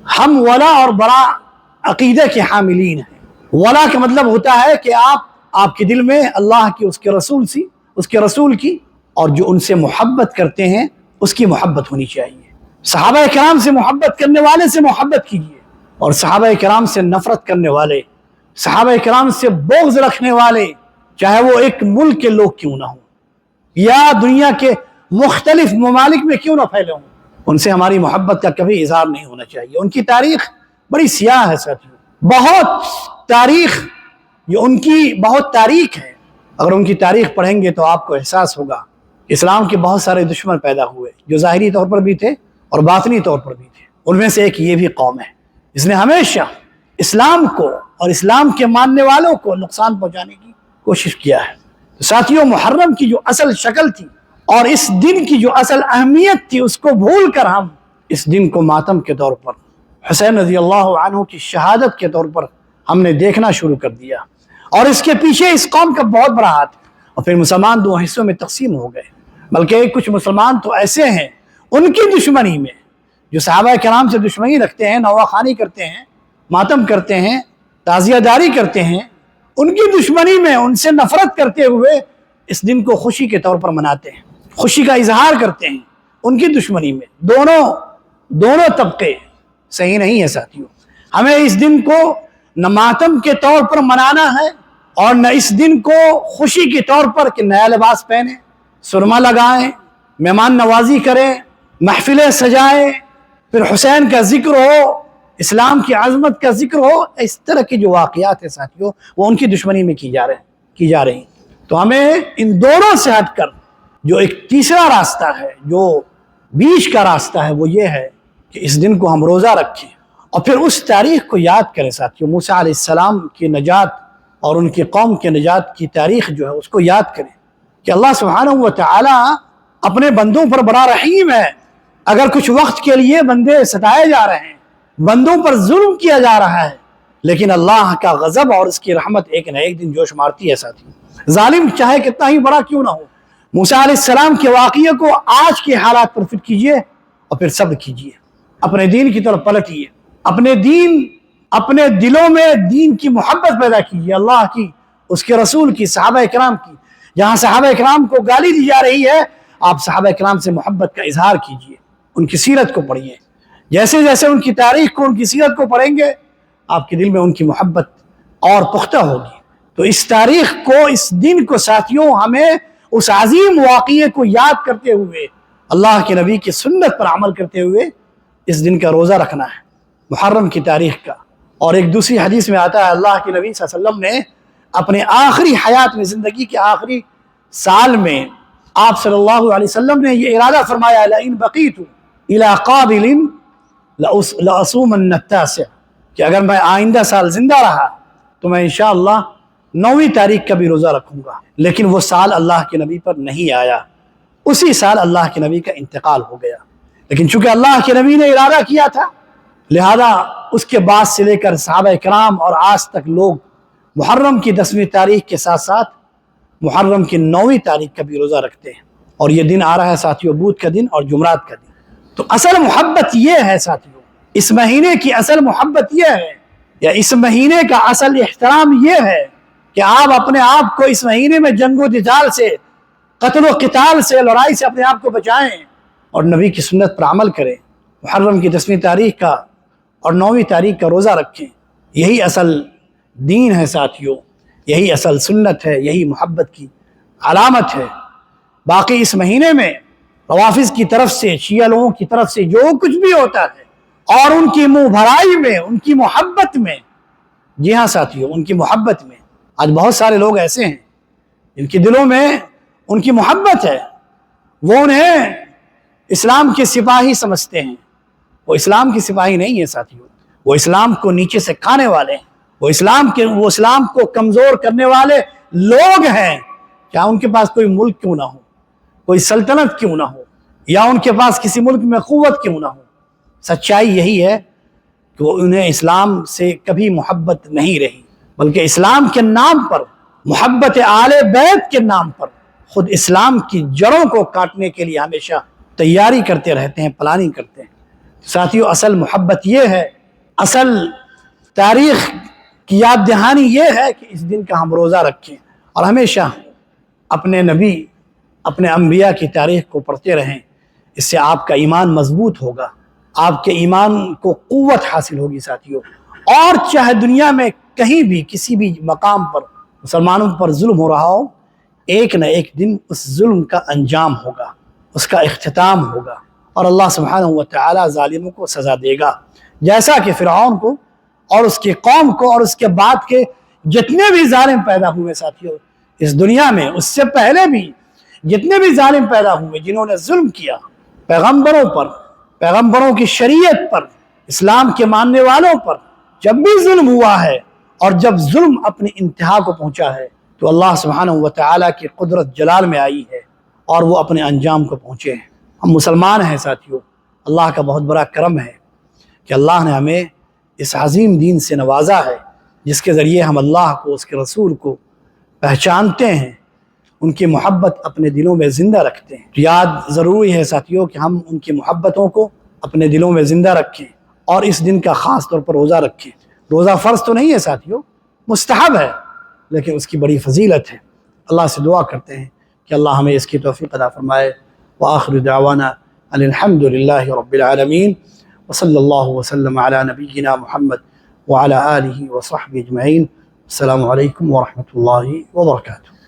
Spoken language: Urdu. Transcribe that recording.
ہم ولا اور برا عقیدے کے حاملین ہیں۔ ولا کا مطلب ہوتا ہے کہ آپ کے دل میں اللہ کی، اس کے رسول کی اور جو ان سے محبت کرتے ہیں اس کی محبت ہونی چاہیے۔ صحابہ کرام سے محبت کرنے والے سے محبت کیجیے، اور صحابہ کرام سے نفرت کرنے والے، صحابہ کرام سے بغض رکھنے والے، چاہے وہ ایک ملک کے لوگ کیوں نہ ہوں یا دنیا کے مختلف ممالک میں کیوں نہ پھیلے ہوں، ان سے ہماری محبت کا کبھی اظہار نہیں ہونا چاہیے۔ ان کی تاریخ بڑی سیاہ ہے ساتھیوں، ان کی بہت تاریخ ہے۔ اگر ان کی تاریخ پڑھیں گے تو آپ کو احساس ہوگا اسلام کے بہت سارے دشمن پیدا ہوئے، جو ظاہری طور پر بھی تھے اور باطنی طور پر بھی تھے۔ ان میں سے ایک یہ بھی قوم ہے جس نے ہمیشہ اسلام کو اور اسلام کے ماننے والوں کو نقصان پہنچانے کی کوشش کیا ہے۔ ساتھیوں، محرم کی جو اصل شکل تھی اور اس دن کی جو اصل اہمیت تھی، اس کو بھول کر ہم اس دن کو ماتم کے طور پر، حسین رضی اللہ عنہ کی شہادت کے طور پر ہم نے دیکھنا شروع کر دیا، اور اس کے پیچھے اس قوم کا بہت بڑا ہاتھ ہے۔ اور پھر مسلمان دو حصوں میں تقسیم ہو گئے، بلکہ کچھ مسلمان تو ایسے ہیں ان کی دشمنی میں، جو صحابہ کرام سے دشمنی رکھتے ہیں، نواخوانی کرتے ہیں، ماتم کرتے ہیں، تعزیہ داری کرتے ہیں، ان کی دشمنی میں ان سے نفرت کرتے ہوئے اس دن کو خوشی کے طور پر مناتے ہیں، خوشی کا اظہار کرتے ہیں۔ ان کی دشمنی میں دونوں طبقے صحیح نہیں ہے ساتھیوں۔ ہمیں اس دن کو نہ ماتم کے طور پر منانا ہے اور نہ اس دن کو خوشی کے طور پر کہ نیا لباس پہنیں، سرما لگائیں، مہمان نوازی کریں، محفلیں سجائیں، پھر حسین کا ذکر ہو، اسلام کی عظمت کا ذکر ہو۔ اس طرح کے جو واقعات ہیں ساتھیوں، وہ ان کی دشمنی میں کی جا رہی ہیں۔ تو ہمیں ان دونوں سے ہٹ کر جو ایک تیسرا راستہ ہے، جو بیچ کا راستہ ہے، وہ یہ ہے کہ اس دن کو ہم روزہ رکھیں اور پھر اس تاریخ کو یاد کریں ساتھیوں۔ موسیٰ علیہ السلام کی نجات اور ان کی قوم کی نجات کی تاریخ جو ہے اس کو یاد کریں کہ اللہ سبحانہ و تعالی اپنے بندوں پر بڑا رحیم ہے۔ اگر کچھ وقت کے لیے بندے ستائے جا رہے ہیں، بندوں پر ظلم کیا جا رہا ہے، لیکن اللہ کا غضب اور اس کی رحمت ایک نہ ایک دن جوش مارتی ہے ساتھیوں۔ ظالم چاہے کتنا ہی بڑا کیوں نہ ہو، موسیٰ علیہ السلام کے واقعے کو آج کے حالات پر فٹ کیجئے اور پھر صبر کیجئے، اپنے دین کی طرف پلٹیے، اپنے دلوں میں دین کی محبت پیدا کیجئے، اللہ کی، اس کے رسول کی، صحابہ کرام کی۔ جہاں صحابہ کرام کو گالی دی جا رہی ہے، آپ صحابہ کرام سے محبت کا اظہار کیجئے، ان کی سیرت کو پڑھیے۔ جیسے جیسے ان کی تاریخ کو، ان کی سیرت کو پڑھیں گے، آپ کے دل میں ان کی محبت اور پختہ ہوگی۔ تو اس تاریخ کو، اس دن کو ساتھیوں، ہمیں اس عظیم واقعے کو یاد کرتے ہوئے، اللہ کے نبی کی سنت پر عمل کرتے ہوئے اس دن کا روزہ رکھنا ہے، محرم کی تاریخ کا۔ اور ایک دوسری حدیث میں آتا ہے، اللہ کے نبی صلی اللہ علیہ وسلم نے اپنے آخری حیات میں، زندگی کے آخری سال میں، آپ صلی اللہ علیہ وسلم نے یہ ارادہ فرمایا، لَإِن بَقِيتُ إِلَىٰ قَابِلٍ لَأَصُومَنَّ التَّاسِعَ، کہ اگر میں آئندہ سال زندہ رہا تو میں انشاءاللہ 9ویں تاریخ کا بھی روزہ رکھوں گا۔ لیکن وہ سال اللہ کے نبی پر نہیں آیا، اسی سال اللہ کے نبی کا انتقال ہو گیا۔ لیکن چونکہ اللہ کے نبی نے ارادہ کیا تھا، لہذا اس کے بعد سے لے کر صحابہ کرام اور آج تک لوگ محرم کی 10ویں تاریخ کے ساتھ ساتھ محرم کی 9ویں تاریخ کا بھی روزہ رکھتے ہیں۔ اور یہ دن آ رہا ہے ساتھیوں، بدھ کا دن اور جمعرات کا دن۔ تو اصل محبت یہ ہے ساتھیوں، اس مہینے کی اصل محبت یہ ہے، یا اس مہینے کا اصل احترام یہ ہے کہ آپ اپنے آپ کو اس مہینے میں جنگ و جدال سے، قتل و قتال سے، لڑائی سے اپنے آپ کو بچائیں اور نبی کی سنت پر عمل کریں۔ محرم کی 10ویں تاریخ کا اور 9ویں تاریخ کا روزہ رکھیں۔ یہی اصل دین ہے ساتھیوں، یہی اصل سنت ہے، یہی محبت کی علامت ہے۔ باقی اس مہینے میں روافض کی طرف سے، شیعہ لوگوں کی طرف سے جو کچھ بھی ہوتا ہے، اور ان کی منہ بھرائی میں، ان کی محبت میں، جی ہاں ساتھیوں، ان کی محبت میں، آج بہت سارے لوگ ایسے ہیں جن کے دلوں میں ان کی محبت ہے، وہ انہیں اسلام کے سپاہی سمجھتے ہیں۔ وہ اسلام کی سپاہی نہیں ہے ساتھیوں، وہ اسلام کو نیچے سے کھانے والے ہیں، وہ اسلام کو کمزور کرنے والے لوگ ہیں۔ کیا ان کے پاس کوئی ملک کیوں نہ ہو، کوئی سلطنت کیوں نہ ہو، یا ان کے پاس کسی ملک میں قوت کیوں نہ ہو، سچائی یہی ہے کہ وہ انہیں اسلام سے کبھی محبت نہیں رہی، بلکہ اسلام کے نام پر، محبت آل بیت کے نام پر، خود اسلام کی جڑوں کو کاٹنے کے لیے ہمیشہ تیاری کرتے رہتے ہیں، پلاننگ کرتے ہیں۔ ساتھیو اصل محبت یہ ہے، اصل تاریخ کی یاد دہانی یہ ہے کہ اس دن کا ہم روزہ رکھیں اور ہمیشہ اپنے نبی، اپنے انبیاء کی تاریخ کو پڑھتے رہیں۔ اس سے آپ کا ایمان مضبوط ہوگا، آپ کے ایمان کو قوت حاصل ہوگی ساتھیو۔ اور چاہے دنیا میں کہیں بھی کسی بھی مقام پر مسلمانوں پر ظلم ہو رہا ہو، ایک نہ ایک دن اس ظلم کا انجام ہوگا، اس کا اختتام ہوگا، اور اللہ سبحانہ وتعالی ظالموں کو سزا دے گا، جیسا کہ فرعون کو اور اس کی قوم کو اور اس کے بعد کے جتنے بھی ظالم پیدا ہوئے ساتھیو اس دنیا میں، اس سے پہلے بھی جتنے بھی ظالم پیدا ہوئے جنہوں نے ظلم کیا پیغمبروں پر، پیغمبروں کی شریعت پر، اسلام کے ماننے والوں پر، جب بھی ظلم ہوا ہے اور جب ظلم اپنی انتہا کو پہنچا ہے تو اللہ سبحانہ وتعالی کی قدرت جلال میں آئی ہے اور وہ اپنے انجام کو پہنچے ہیں۔ ہم مسلمان ہیں ساتھیو، اللہ کا بہت بڑا کرم ہے کہ اللہ نے ہمیں اس عظیم دین سے نوازا ہے جس کے ذریعے ہم اللہ کو، اس کے رسول کو پہچانتے ہیں، ان کی محبت اپنے دلوں میں زندہ رکھتے ہیں۔ یاد ضروری ہے ساتھیو کہ ہم ان کی محبتوں کو اپنے دلوں میں زندہ رکھیں اور اس دن کا خاص طور پر روزہ رکھیں۔ روزہ فرض تو نہیں ہے ساتھیو، مستحب ہے، لیکن اس کی بڑی فضیلت ہے۔ اللہ سے دعا کرتے ہیں کہ اللہ ہمیں اس کی توفیق عطا فرمائے۔ وآخر دعوانا ان الحمد للہ رب العالمین، وصلی اللہ وسلم علی نبینا محمد وعلی آلہ وصحبہ اجمعین۔ السلام علیکم ورحمۃ اللہ وبرکاتہ۔